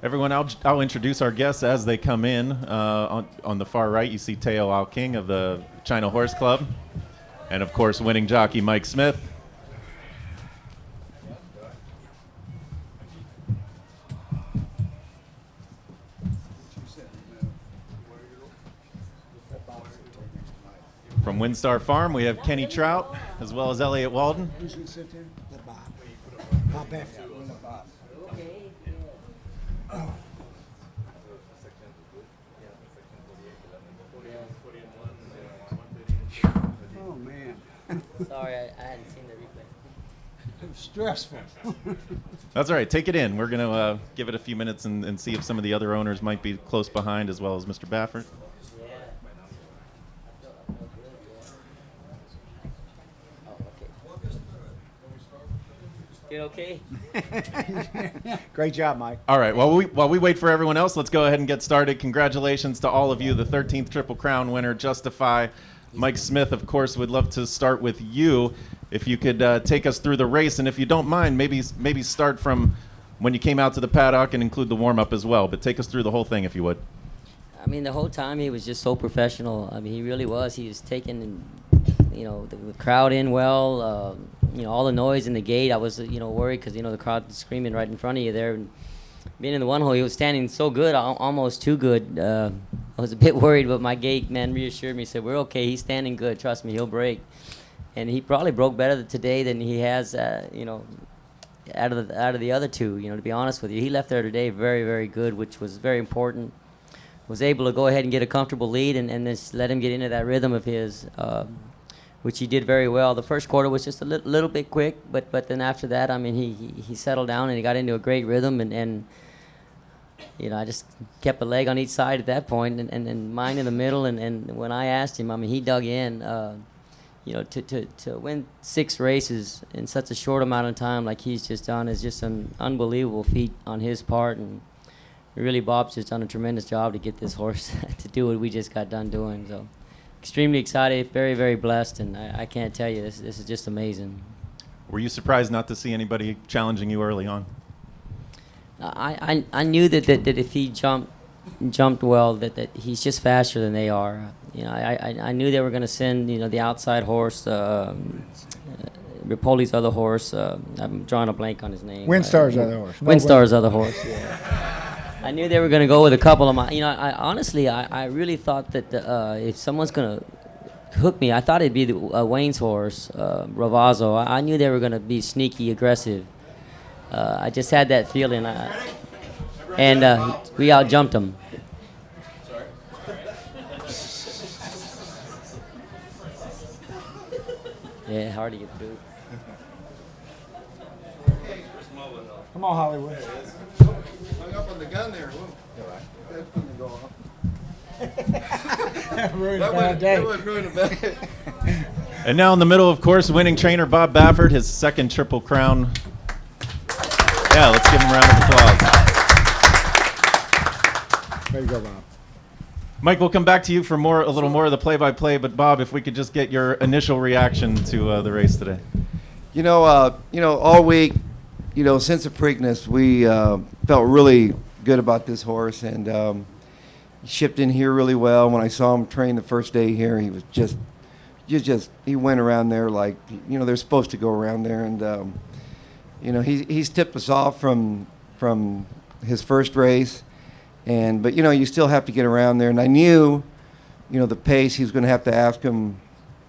Everyone, I'll introduce our guests as they come in. On the far right, you see Teo Al King of the China Horse Club. And, of course, winning jockey Mike Smith. From Windstar Farm, we have Kenny Trout, as well as Elliot Walden. Who's going to sit there? Bob. Bob Baffert. Bob. Oh. Oh, man. Sorry, I hadn't seen the replay. It was stressful. That's all right. Take it in. We're going to give it a few minutes and see if some of the other owners might be close behind, as well as Mr. Baffert. Feel okay? Great job, Mike. All right. While we wait for everyone else, let's go ahead and get started. Congratulations to all of you, the 13th Triple Crown winner, Justify. Mike Smith, of course, would love to start with you. If you could take us through the race, and if you don't mind, maybe start from when you came out to the paddock and include the warm-up as well. But take us through the whole thing, if you would. I mean, the whole time he was just so professional. I mean, he really was. He was taking, the crowd in well. All the noise in the gate, I was, worried because, the crowd was screaming right in front of you there. And being in the one hole, he was standing so good, almost too good. I was a bit worried, but my gate man reassured me, said, we're okay, he's standing good, trust me, he'll break. And he probably broke better today than he has, out of the other two, to be honest with you. He left there today very, very good, which was very important. Was able to go ahead and get a comfortable lead and just let him get into that rhythm of his, which he did very well. The first quarter was just a little bit quick, but then after that, I mean, he settled down and he got into a great rhythm, and I just kept a leg on each side at that point, and mine in the middle, and when I asked him, I mean, he dug in, to win 6 races in such a short amount of time like he's just done is just an unbelievable feat on his part, and really Bob's just done a tremendous job to get this horse to do what we just got done doing, so. Extremely excited, very, very blessed, and I can't tell you, this is just amazing. Were you surprised not to see anybody challenging you early on? I knew that if he jumped well, that he's just faster than they are. I knew they were going to send the outside horse, Ripoli's other horse. I'm drawing a blank on his name. Windstar's other horse. Windstar's other horse. Yeah. I knew they were going to go with a couple of my. I honestly, I really thought that if someone's going to hook me, I thought it'd be the Wayne's horse, Ravazzo. I knew they were going to be sneaky, aggressive. I just had that feeling, and we out-jumped them. Yeah, hard to get through. Come on, Hollywood. Hung up on the gun there. That's going to go off. That ruined a bad day. That would ruin a bad day. And now in the middle, of course, winning trainer Bob Baffert, his second Triple Crown. Yeah, let's give him a round of applause. Way to go, Bob. Mike, we'll come back to you for a little more of the play-by-play, but Bob, if we could just get your initial reaction to the race today. All week, since the Preakness, we felt really good about this horse, and he shipped in here really well. When I saw him train the first day here, he was he went around there like, they're supposed to go around there, and he's tipped us off from his first race, but you still have to get around there, and I knew, the pace he was going to have to ask him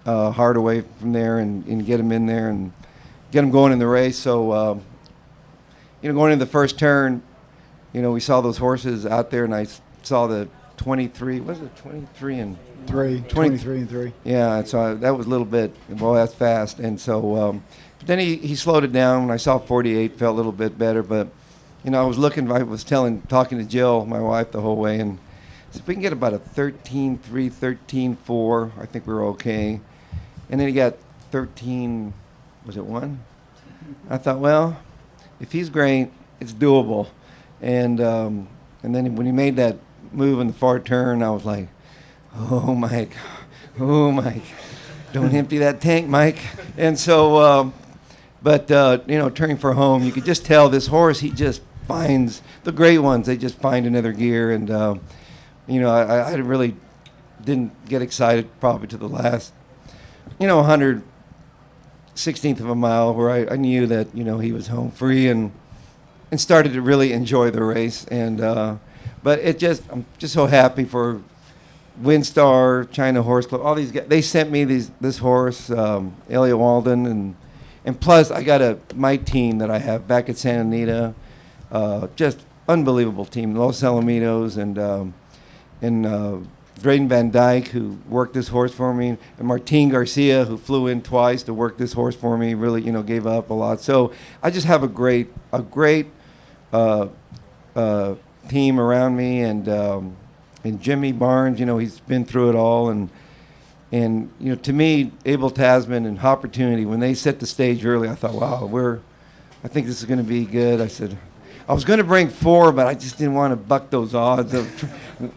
hard away from there and get him in there and get him going in the race. So going into the first turn, we saw those horses out there, and I saw the 23. Was it 23 and 23 and 3? Yeah, so that was a little bit. Boy, that's fast. And so, but then he slowed it down. When I saw 48, felt a little bit better. But I was talking to Jill, my wife, the whole way, and if we can get about a 13-3, 13-4, I think we're okay. And then he got 13. Was it 1? I thought, well, if he's great, it's doable. And then when he made that move in the far turn, I was like, oh, Mike, don't empty that tank, Mike. And so, turning for home, you could just tell this horse, he just finds the great ones. They just find another gear, and I really didn't get excited probably to the last 116th of a mile, where I knew that he was home free and started to really enjoy the race. And but I'm just so happy for Windstar, China Horse Club, all these guys. They sent me this horse, Elliot Walden, and plus I got my team that I have back at Santa Anita, just unbelievable team. Los Alamitos and Drayden Van Dyke, who worked this horse for me, and Martin Garcia, who flew in twice to work this horse for me, really gave up a lot. So I just have a great team around me, and Jimmy Barnes, he's been through it all, and to me, Abel Tasman and Opportunity, when they set the stage early, I thought, wow, I think this is going to be good. I said, I was going to bring 4, but I just didn't want to buck those odds of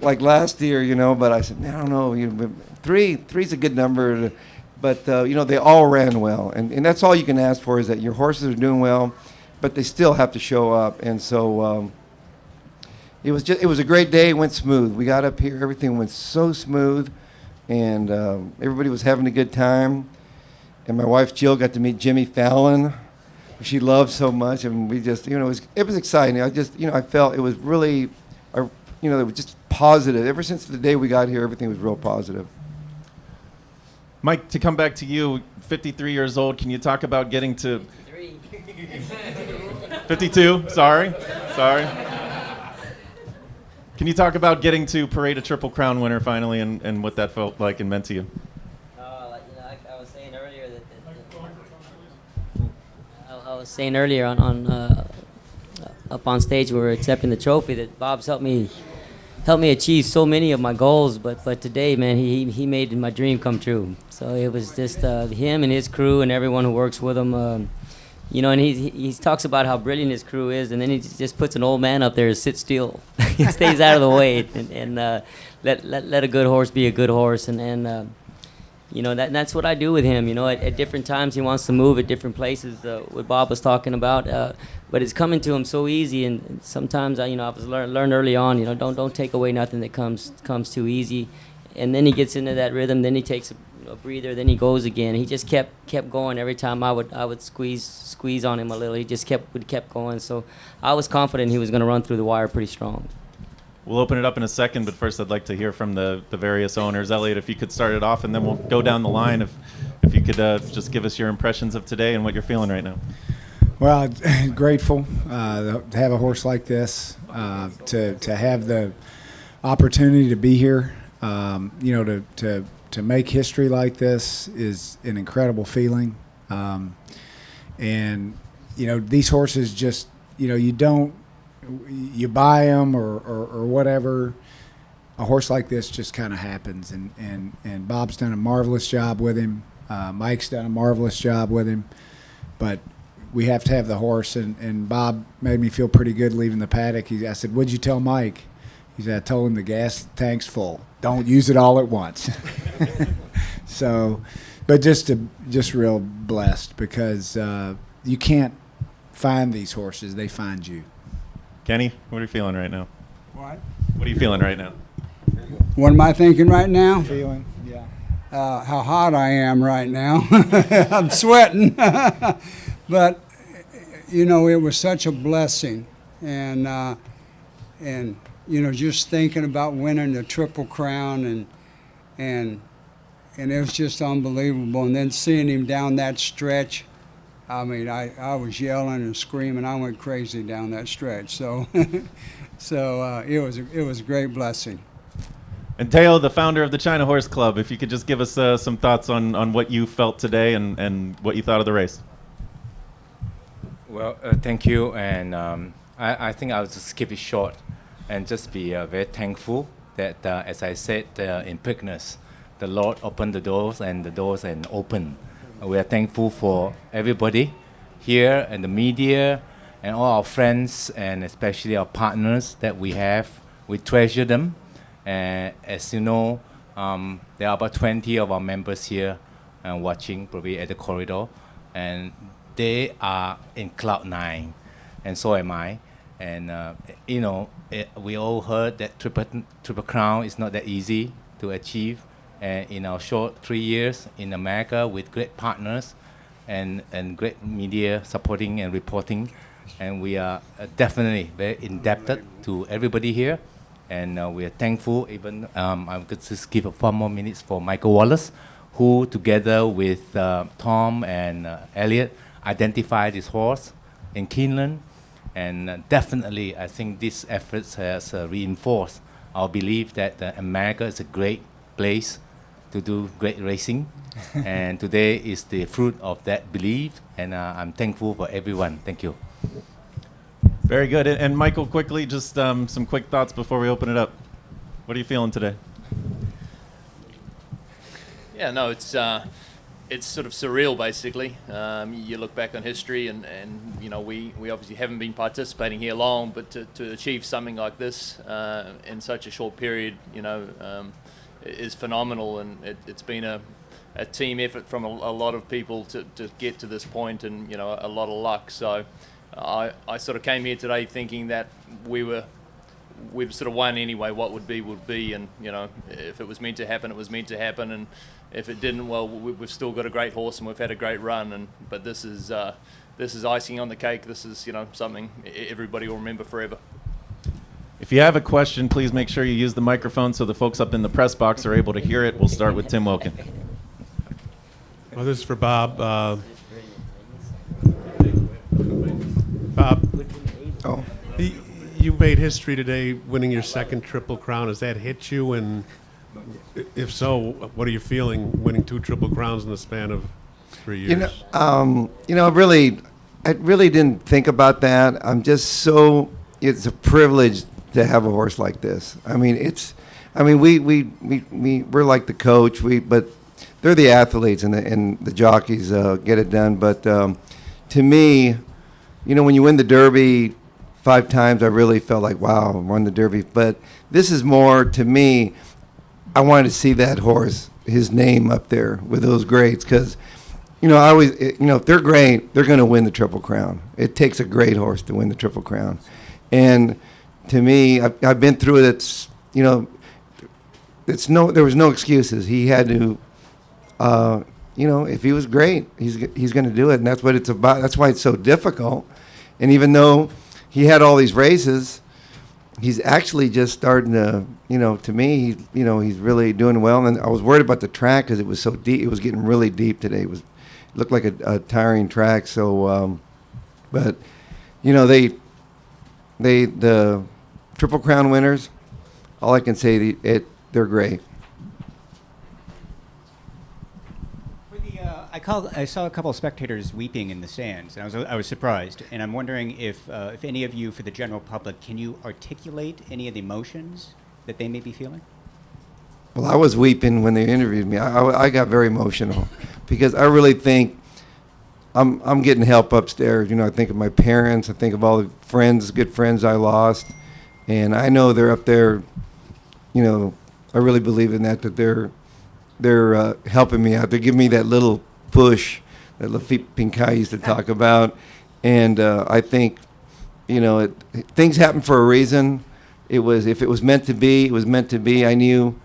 like last year, But I said, I don't know, 3's a good number, but they all ran well, and that's all you can ask for, is that your horses are doing well, but they still have to show up, and so. It was a great day. It went smooth. We got up here, everything went so smooth, and everybody was having a good time. And my wife Jill got to meet Jimmy Fallon, who she loved so much, and we just, it was exciting. I felt it was really, it was just positive. Ever since the day we got here, everything was real positive. Mike, to come back to you, 53 years old, can you talk about getting to 52? Sorry. Can you talk about getting to parade a Triple Crown winner finally, and what that felt like and meant to you? I was saying earlier on up on stage when we were accepting the trophy, that Bob's helped me achieve so many of my goals, but today, man, he made my dream come true. So it was just him and his crew and everyone who works with him. And he talks about how brilliant his crew is, and then he just puts an old man up there to sit still. He stays out of the way and let a good horse be a good horse, and that's what I do with him. At different times he wants to move at different places. What Bob was talking about, but it's coming to him so easy. And sometimes I was learned early on. Don't take away nothing that comes too easy. And then he gets into that rhythm. Then he takes a breather. Then he goes again. He just kept going. Every time I would squeeze on him a little, he just kept going. So I was confident he was going to run through the wire pretty strong. We'll open it up in a second, but first I'd like to hear from the various owners. Elliot, if you could start it off, and then we'll go down the line. If you could just give us your impressions of today and what you're feeling right now. Well, grateful to have a horse like this, to have the opportunity to be here. To make history like this is an incredible feeling. And these horses just, you buy them or whatever. A horse like this just kind of happens, and Bob's done a marvelous job with him. Mike's done a marvelous job with him, but we have to have the horse, and Bob made me feel pretty good leaving the paddock. I said, "What'd you tell Mike?" He said, "I told him the gas tank's full. Don't use it all at once." So, but just real blessed, because you can't find these horses; they find you. Kenny, what are you feeling right now? What? What are you feeling right now? What am I thinking right now? Feeling, yeah. How hot I am right now. I'm sweating. But, it was such a blessing. And just thinking about winning the Triple Crown and it was just unbelievable. And then seeing him down that stretch, I mean, I was yelling and screaming. I went crazy down that stretch. So, it was a great blessing. And Teo, the founder of the China Horse Club, if you could just give us some thoughts on what you felt today and what you thought of the race. Well, thank you. And I think I'll just keep it short and just be very thankful that, as I said in Preakness, the Lord opened the doors and open. We are thankful for everybody here and the media and all our friends and especially our partners that we have. We treasure them. And as you know, there are about 20 of our members here watching probably at the corridor, and they are in cloud 9, and so am I. And we all heard that triple crown is not that easy to achieve. And in our short 3 years in America with great partners and great media supporting and reporting, and we are definitely very indebted to everybody here. And we are thankful. Even I could just give 4 more minutes for Michael Wallace, who together with Tom and Elliot identified this horse in Keeneland. And definitely, I think this effort has reinforced our belief that America is a great place to do great racing. And today is the fruit of that belief. And I'm thankful for everyone. Thank you. Very good. And Michael, quickly, just some quick thoughts before we open it up. What are you feeling today? Yeah, no, it's sort of surreal, basically. You look back on history, and we obviously haven't been participating here long, but to achieve something like this in such a short period, is phenomenal, and it's been a team effort from a lot of people to get to this point, and a lot of luck. So I sort of came here today thinking that we've sort of won anyway. What would be, and if it was meant to happen, it was meant to happen, and if it didn't, well, we've still got a great horse and we've had a great run. But this is icing on the cake. This is something everybody will remember forever. If you have a question, please make sure you use the microphone so the folks up in the press box are able to hear it. We'll start with Tim Wilkin. Well, this is for Bob. Bob, you made history today winning your second Triple Crown. Has that hit you? And if so, what are you feeling winning 2 Triple Crowns in the span of 3 years? I really didn't think about that. It's a privilege to have a horse like this. We're like the coach, but they're the athletes and the jockeys get it done. But to me, when you win the Derby 5 times, I really felt like, wow, I won the Derby. But this is more, to me, I wanted to see that horse, his name up there with those greats, because, if they're great, they're going to win the Triple Crown. It takes a great horse to win the Triple Crown. And to me, I've been through it. There was no excuses. He had to, if he was great, he's going to do it, and that's what it's about. That's why it's so difficult. And even though he had all these races, he's actually just starting to, to me, he's really doing well. And I was worried about the track because it was so deep. It was getting really deep today. It looked like a tiring track. So, but, the Triple Crown winners, all I can say, they're great. I saw a couple of spectators weeping in the stands, and I was surprised. And I'm wondering if any of you, for the general public, can you articulate any of the emotions that they may be feeling? Well, I was weeping when they interviewed me. I got very emotional because I really think I'm getting help upstairs. I think of my parents. I think of all the good friends I lost, and I know they're up there. I really believe in that they're helping me out. They're giving me that little push that Lafitte Pinkai used to talk about. And I think, things happen for a reason. If it was meant to be, it was meant to be. I knew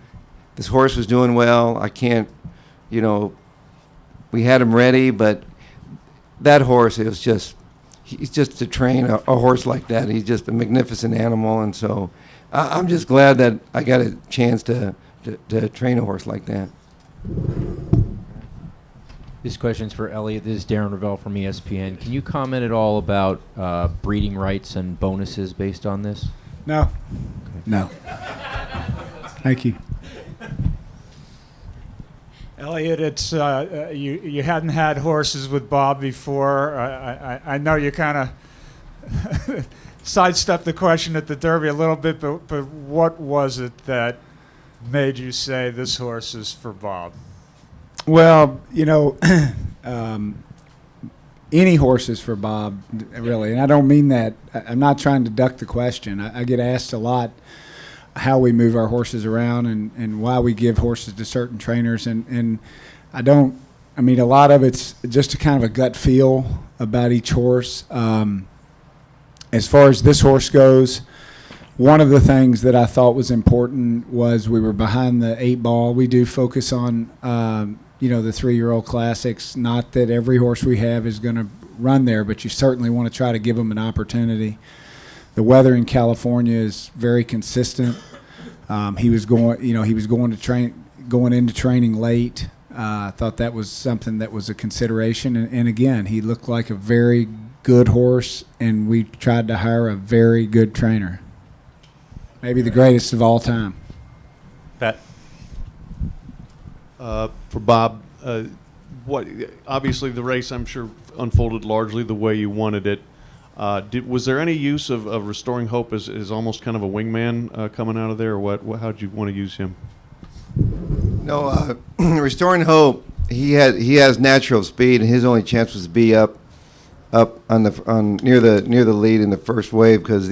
this horse was doing well. I can't, we had him ready, but that horse, he's just to train a horse like that. He's just a magnificent animal. And so I'm just glad that I got a chance to train a horse like that. This question's for Elliot. This is Darren Ravel from ESPN. Can you comment at all about breeding rights and bonuses based on this? No. Okay. No. Thank you. Elliot, it's you hadn't had horses with Bob before. I know you kind of sidestepped the question at the Derby a little bit, but what was it that made you say this horse is for Bob? Well, any horses for Bob, really. And I don't mean that. I'm not trying to duck the question. I get asked a lot how we move our horses around and why we give horses to certain trainers. And a lot of it's just a kind of a gut feel about each horse. as far as this horse goes, one of the things that I thought was important was we were behind the 8 ball. We do focus on, the 3-year-old classics. Not that every horse we have is going to run there, but you certainly want to try to give them an opportunity. The weather in California is very consistent. He was going into training late. I thought that was something that was a consideration. And again, he looked like a very good horse, and we tried to hire a very good trainer. Maybe the greatest of all time. Pat? For Bob, obviously the race, I'm sure, unfolded largely the way you wanted it. Was there any use of Restoring Hope as almost kind of a wingman coming out of there, or what? How did you want to use him? No, Restoring Hope, he has natural speed, and his only chance was to be up on near the lead in the first wave, because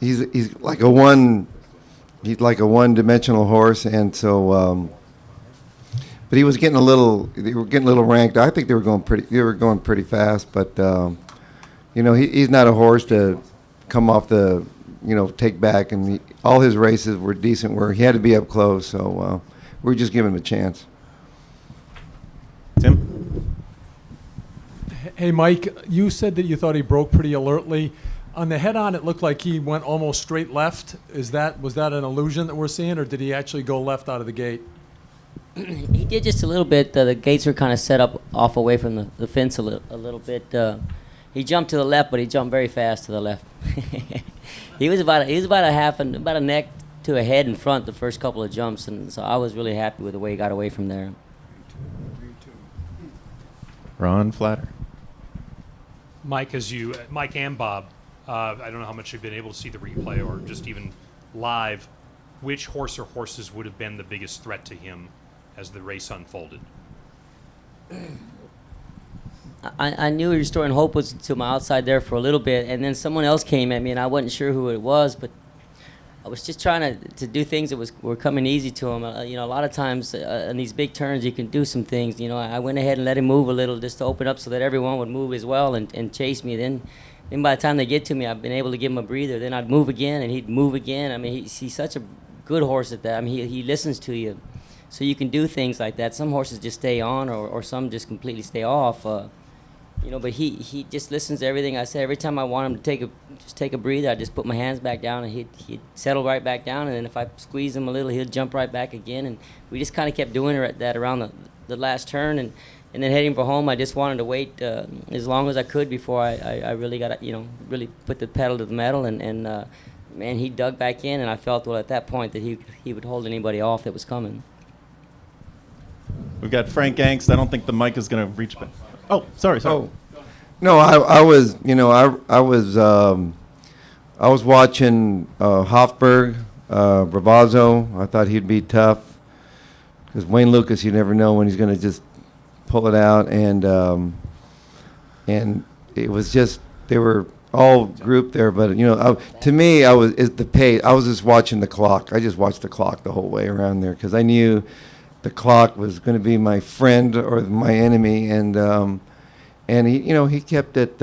he's like a one-dimensional horse, and so. But he was getting a little ranked. I think they were going pretty fast, but he's not a horse to come off the take back, and all his races were decent where he had to be up close, so we're just giving him a chance. Tim? Hey, Mike, you said that you thought he broke pretty alertly. On the head-on, it looked like he went almost straight left. Was that an illusion that we're seeing, or did he actually go left out of the gate? He did just a little bit. The gates were kind of set up off away from the fence a little bit. He jumped to the left, but he jumped very fast to the left. He was about a neck to a head in front the first couple of jumps, and so I was really happy with the way he got away from there. Ron Flatter. Mike and Bob, I don't know how much you've been able to see the replay or just even live. Which horse or horses would have been the biggest threat to him as the race unfolded? I knew Restoring Hope was to my outside there for a little bit, and then someone else came at me, and I wasn't sure who it was, but I was just trying to do things that were coming easy to him. A lot of times in these big turns you can do some things. I went ahead and let him move a little just to open up so that everyone would move as well and chase me. Then by the time they get to me, I've been able to give him a breather. Then I'd move again, and he'd move again. I mean, he's such a good horse at that. I mean, he listens to you, so you can do things like that. Some horses just stay on, or some just completely stay off. But he just listens to everything I say. Every time I want him to take a breather, I just put my hands back down, and he'd settle right back down. And then if I squeeze him a little, he'll jump right back again. And we just kind of kept doing that around the last turn, and then heading for home. I just wanted to wait as long as I could before I really got really put the pedal to the metal. And man, he dug back in, and I felt at that point that he would hold anybody off that was coming. We've got Frank Angst. I don't think the mic is going to reach back. Oh, sorry. Oh. No, I was watching Hofberg, Bravazzo. I thought he'd be tough because Wayne Lucas, you never know when he's going to just pull it out, and it was just they were all grouped there. But to me, it's the pace. I was just watching the clock. I just watched the clock the whole way around there because I knew the clock was going to be my friend or my enemy, and he kept it.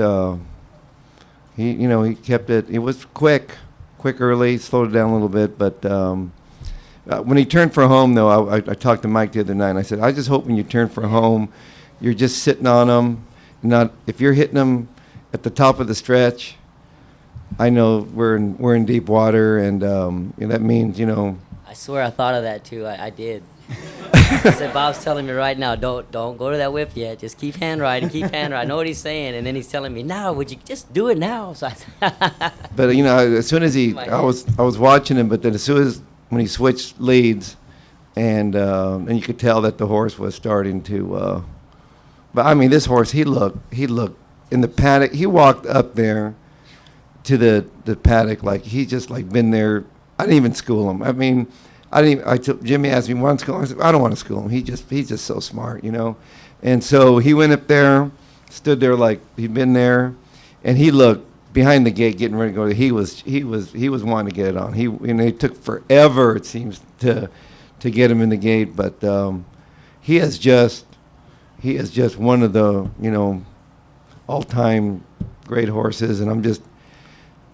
He kept it. It was quick early, slowed it down a little bit. But when he turned for home, though, I talked to Mike the other night, and I said, I just hope when you turn for home, you're just sitting on him. Not if you're hitting him at the top of the stretch. I know we're in deep water, and that means I swear I thought of that too. I did. I said, Bob's telling me right now, don't go to that whip yet. Just keep hand riding. I know what he's saying, and then he's telling me, now, would you just do it now? So but as soon as I was watching him, but then as soon as when he switched leads, and you could tell that the horse was starting to. But I mean, this horse, he looked in the paddock. He walked up there to the paddock like he just been there. I didn't even school him. I mean. Jimmy asked me, want to school him? I said, I don't want to school him. He's just so smart, And so he went up there, stood there like he'd been there, and he looked behind the gate, getting ready to go. He was wanting to get it on. It took forever, it seems, to get him in the gate. But he is just one of the all-time great horses, and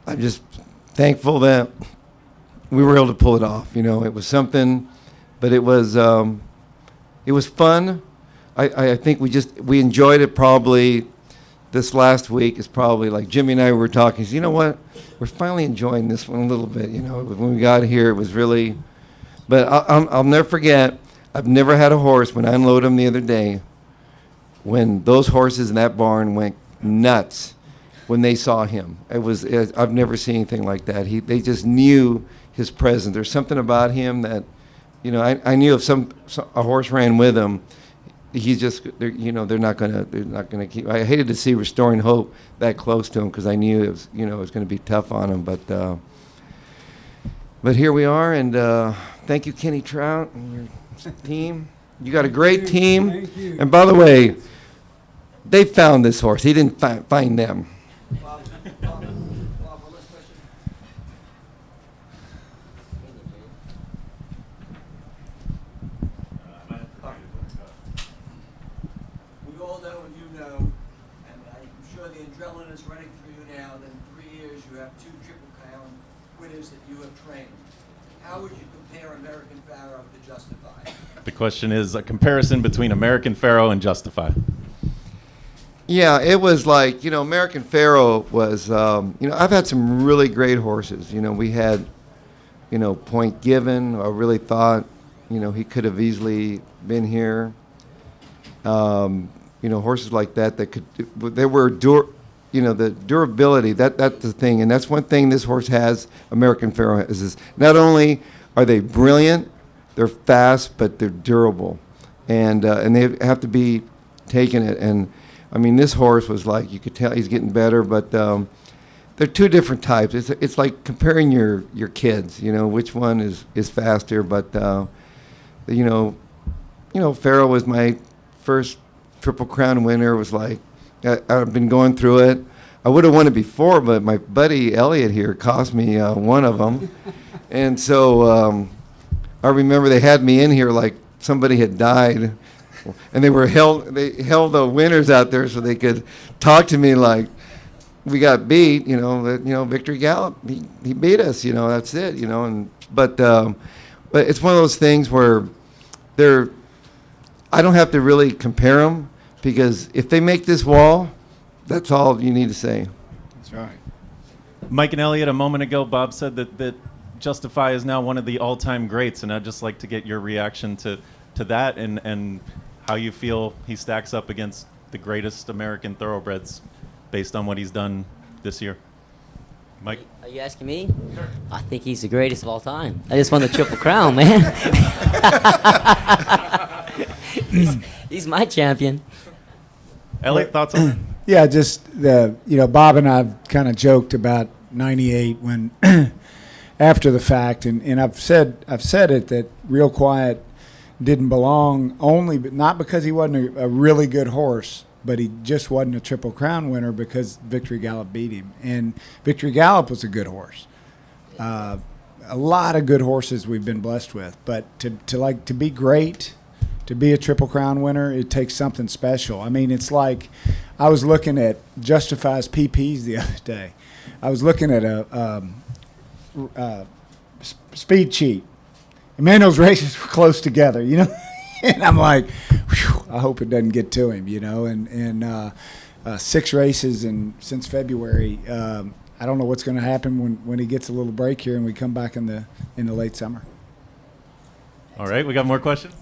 I'm just thankful that we were able to pull it off. You know, it was something, but it was fun. I think we enjoyed it probably. This last week is probably like Jimmy and I were talking. So you know what? We're finally enjoying this one a little bit. You know, when we got here, it was really. But I'll never forget. I've never had a horse when I unloaded him the other day. When those horses in that barn went nuts when they saw him, I've never seen anything like that. They just knew his presence. There's something about him that, you know, I knew if a horse ran with him. He's just, they're not gonna keep. I hated to see Restoring Hope that close to him because I knew it was going to be tough on him. But here we are, and thank you, Kenny Trout and your team. You got a great team. Thank you. And by the way, they found this horse. He didn't find them. We all know and you know, and I'm sure the adrenaline is running through you now, that in 3 years you have 2 Triple Crown winners that you have trained. How would you compare American Pharoah to Justify? The question is a comparison between American Pharoah and Justify. Yeah, it was like, American Pharoah was, I've had some really great horses. We had, Point Given. I really thought, he could have easily been here. Horses like that they were, the durability, that's the thing. And that's one thing this horse has, American Pharoah, is this. Not only are they brilliant, they're fast, but they're durable. And they have to be taking it. And, I mean, this horse was like, you could tell he's getting better, but they're 2 different types. It's like comparing your kids, which one is faster. But, Pharoah was my first Triple Crown winner. It was like, I've been going through it. I would have won it before, but my buddy Elliot here cost me one of them. And so I remember they had me in here like somebody had died. And they held the winners out there so they could talk to me like we got beat, Victory Gallop, he beat us, that's it, but it's one of those things where I don't have to really compare them because if they make this wall, that's all you need to say. That's right. Mike and Elliot, a moment ago, Bob said that Justify is now one of the all-time greats, and I'd just like to get your reaction to that and how you feel he stacks up against the greatest American thoroughbreds based on what he's done this year. Mike? Are you asking me? Sure. I think he's the greatest of all time. I just won the Triple Crown, man. he's my champion. Elliot, thoughts on that? Yeah, just Bob and I kind of joked about '98 when after the fact, and I've said it that Real Quiet didn't belong but not because he wasn't a really good horse, but he just wasn't a Triple Crown winner because Victory Gallop beat him. And Victory Gallop was a good horse. A lot of good horses we've been blessed with, but to be great, to be a Triple Crown winner, it takes something special. I mean, it's like I was looking at Justify's PPs the other day. I was looking at a speed sheet. And man, those races were close together, and I'm like, whew, I hope it doesn't get to him, and 6 races since February. I don't know what's going to happen when he gets a little break here and we come back in the late summer. All right, we got more questions?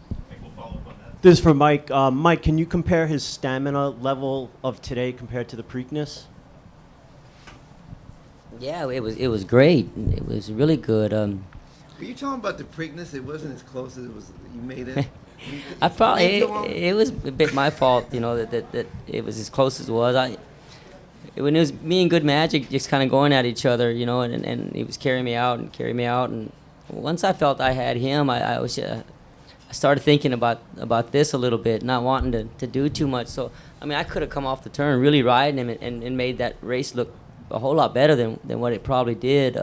I think we'll follow up on that. This is for Mike. Mike, can you compare his stamina level of today compared to the Preakness? Yeah, it was great. It was really good. Were you talking about the Preakness? It wasn't as close as you made it. It was a bit my fault, that it was as close as it was. When it was me and Good Magic just kind of going at each other, and he was carrying me out, and once I felt I had him, I started thinking about this a little bit, not wanting to do too much. So I mean, I could have come off the turn really riding him and made that race look a whole lot better than what it probably did.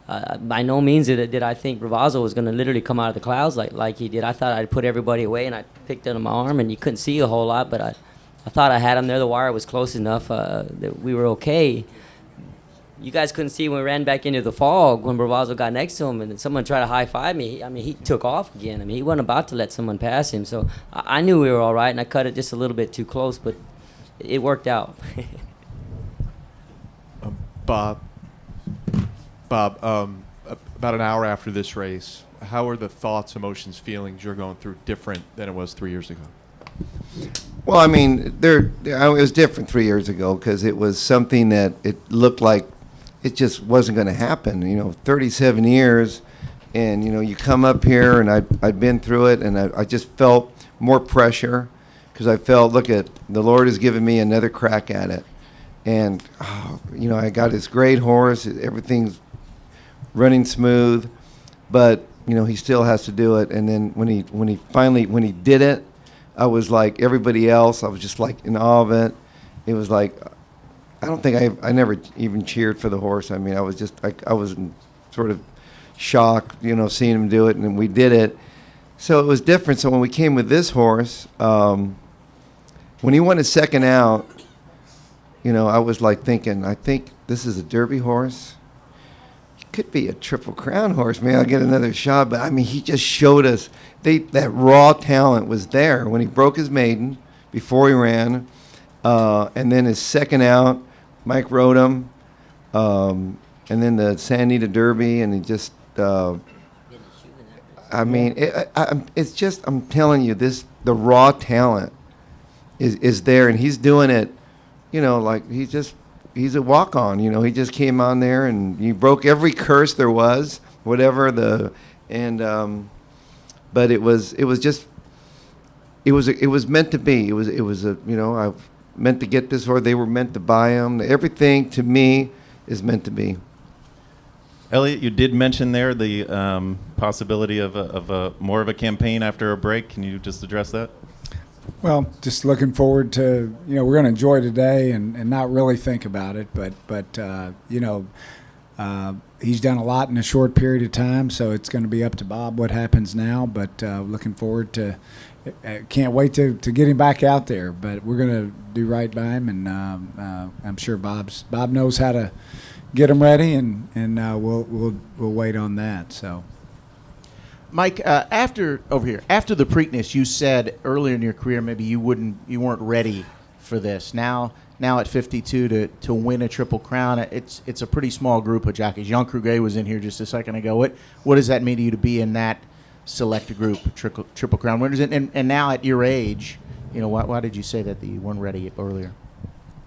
By no means did I think Ravazzo was going to literally come out of the clouds like he did. I thought I'd put everybody away, and I picked it on my arm, and you couldn't see a whole lot, but I thought I had him there. The wire was close enough that we were okay. you guys couldn't see when we ran back into the fog when Bravazzo got next to him and someone tried to high-five me. I mean, he took off again. I mean, he wasn't about to let someone pass him. So I knew we were all right, and I cut it just a little bit too close, but it worked out. Bob, about an hour after this race, how are the thoughts, emotions, feelings you're going through different than it was 3 years ago? Well, I mean, it was different 3 years ago because it was something that it looked like it just wasn't going to happen. 37 years, and you come up here, and I'd been through it, and I just felt more pressure because I felt, look at the Lord has given me another crack at it, and I got this great horse, everything's running smooth, but he still has to do it. And then when he did it, I was like everybody else. I was just like in awe of it. It was like, I don't think I never even cheered for the horse. I mean, I was just I was in sort of shock, seeing him do it, and then we did it. So it was different. So when we came with this horse, when he won his second out, I was like thinking, I think this is a Derby horse. It could be a Triple Crown horse. Maybe I'll get another shot. But I mean, he just showed us that raw talent was there when he broke his maiden before he ran, and then his second out, Mike rode him, and then the Santa Anita Derby, and he just. I mean, it's just, I'm telling you, the raw talent is there, and he's doing it, like he's a walk-on, he just came on there and he broke every curse there was, whatever but it was meant to be. I meant to get this horse. They were meant to buy him. Everything to me is meant to be. Elliot, you did mention there the possibility of a more of a campaign after a break. Can you just address that? Well, just looking forward to, we're going to enjoy today and not really think about it, but he's done a lot in a short period of time, so it's going to be up to Bob what happens now, but looking forward to, can't wait to get him back out there, but we're going to do right by him, and I'm sure Bob knows how to get him ready, and we'll wait on that. So, Mike, after the Preakness, you said earlier in your career maybe you weren't ready for this. Now at 52 to win a Triple Crown, it's a pretty small group of jockeys. Jean Kruger was in here just a second ago. What does that mean to you to be in that select group, Triple Crown winners? And now at your age, why did you say that you weren't ready earlier?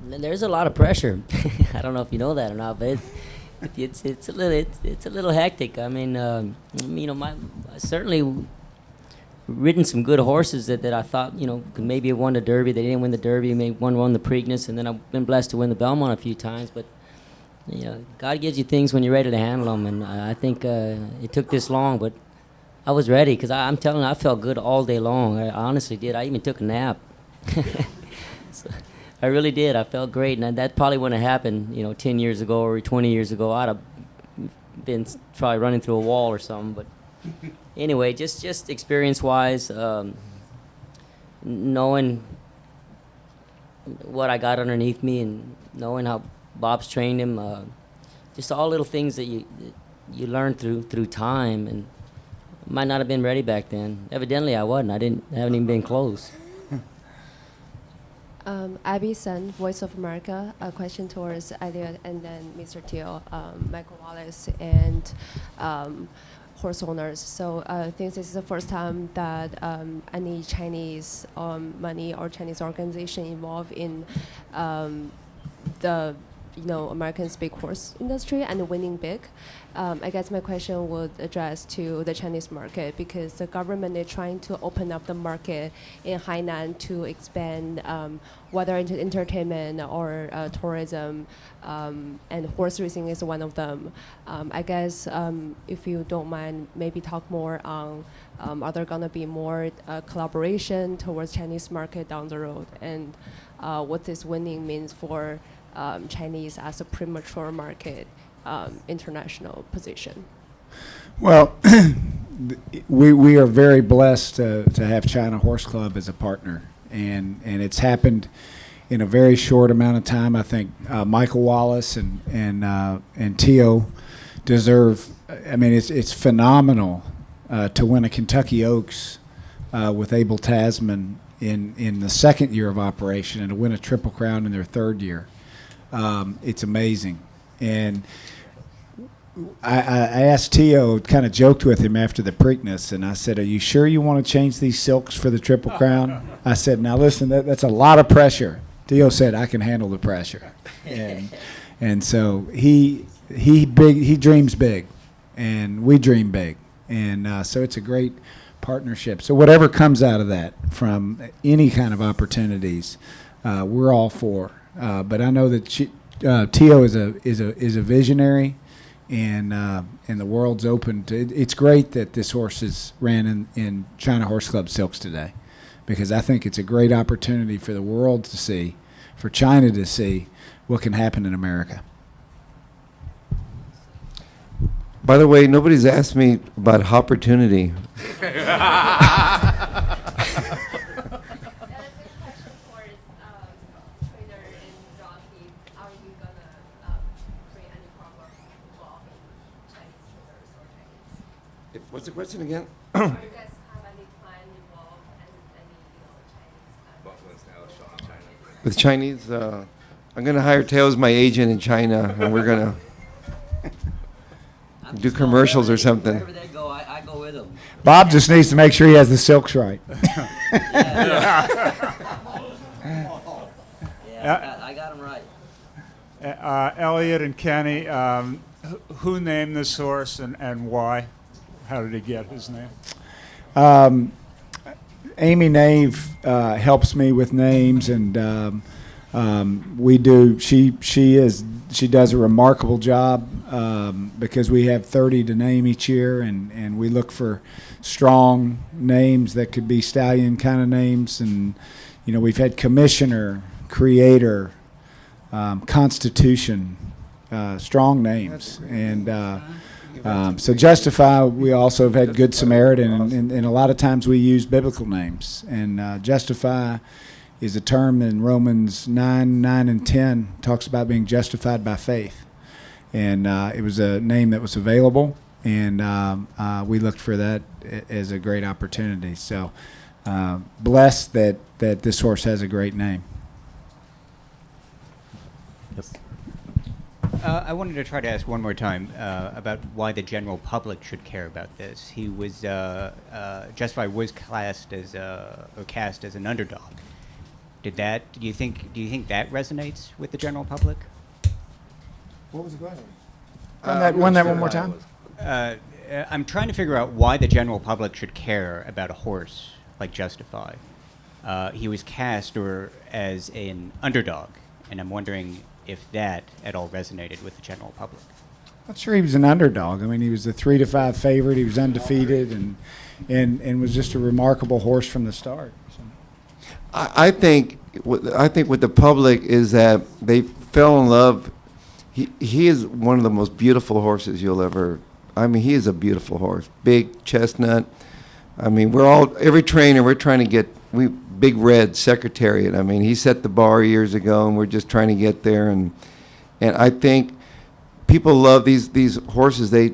There's a lot of pressure. I don't know if you know that or not, but it's a little hectic. I mean, I certainly ridden some good horses that I thought could maybe have won the Derby. They didn't win the Derby. Maybe one won the Preakness, and then I've been blessed to win the Belmont a few times. But God gives you things when you're ready to handle them, and I think it took this long, but I was ready because I'm telling you, I felt good all day long. I honestly did. I even took a nap. So, I really did. I felt great, and that probably wouldn't have happened, 10 years ago or 20 years ago. I'd have been probably running through a wall or something. But anyway, just experience-wise, knowing what I got underneath me and knowing how Bob's trained him, just all little things that you learn through time, and might not have been ready back then. Evidently, I wasn't. I haven't even been close. Abby Sun, Voice of America. A question towards Elliot and then Mr. Teal, Michael Wallace, and horse owners. So I think this is the first time that any Chinese money or Chinese organization involved in the American's big horse industry and winning big. I guess my question would address to the Chinese market, because the government is trying to open up the market in Hainan to expand whether into entertainment or tourism, and horse racing is one of them. I guess if you don't mind, maybe talk more on are there going to be more collaboration towards Chinese market down the road, and what this winning means for Chinese as a premature market international position. Well, we are very blessed to have China Horse Club as a partner, and it's happened in a very short amount of time. I think Michael Wallace and Tio deserve. I mean, it's phenomenal to win a Kentucky Oaks with Abel Tasman in the second year of operation and to win a Triple Crown in their third year. It's amazing. And I asked Tio, kind of joked with him after the Preakness, and I said, "Are you sure you want to change these silks for the Triple Crown?" I said, "Now listen, that's a lot of pressure." Tio said, "I can handle the pressure," and so he dreams big, and we dream big, and so it's a great partnership. So whatever comes out of that, from any kind of opportunities, we're all for. But I know that Tio is a visionary. And the world's open to it. It's great that this horse is ran in China Horse Club silks today, because I think it's a great opportunity for the world to see, for China to see what can happen in America. By the way, nobody's asked me about opportunity. What's the question again? Do you guys have any plan involved Chinese? With Chinese, I'm going to hire Teo as my agent in China, and we're going to do commercials or something. Wherever they go, I go with them. Bob just needs to make sure he has the silks right. I got them right. Elliot and Kenny, who named this horse and why? How did he get his name? Amy Nave helps me with names, and we do. She does a remarkable job because we have 30 to name each year, and we look for strong names that could be stallion kind of names. And we've had Commissioner, Creator, Constitution, strong names, and. So Justify, we also have had Good Samaritan, and a lot of times we use biblical names. And Justify is a term in Romans 9 and 10, talks about being justified by faith. And it was a name that was available, and we looked for that as a great opportunity. So blessed that this horse has a great name. Yes. I wanted to try to ask one more time about why the general public should care about this. He was Justify was cast as an underdog. Do you think that resonates with the general public? What was the question? Run that one more time. I'm trying to figure out why the general public should care about a horse like Justify. He was cast as an underdog, and I'm wondering if that at all resonated with the general public. Not sure he was an underdog. I mean, he was a 3-5 favorite. He was undefeated, and was just a remarkable horse from the start. So. I think with the public is that they fell in love. He is one of the most beautiful horses you'll ever. I mean, he is a beautiful horse. Big chestnut. I mean, every trainer we're trying to get. Big Red Secretariat. I mean, he set the bar years ago, and we're just trying to get there. And I think people love these horses. They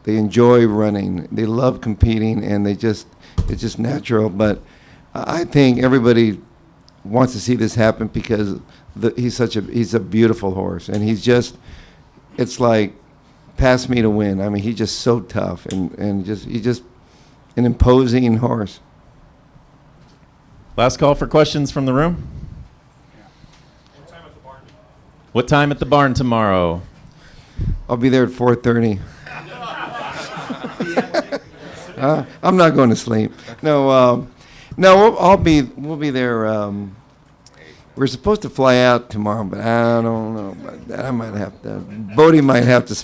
enjoy running. They love competing, and it's just natural. But I think everybody wants to see this happen because he's a beautiful horse, and it's like pass me to win. I mean, he's just so tough, and he's just an imposing horse. Last call for questions from the room. What time at the barn tomorrow? I'll be there at 4:30. I'm not going to sleep. No, we'll be there. We're supposed to fly out tomorrow, but I don't know. But I might have to. Bodie might have to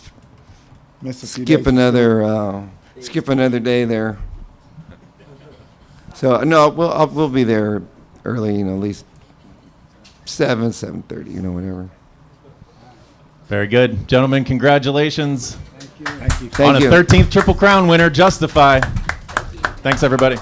skip another day there. So no, we'll be there early. At least 7:30. Whatever. Very good, gentlemen. Congratulations. Thank you. On a 13th Triple Crown winner, Justify. Thanks, everybody.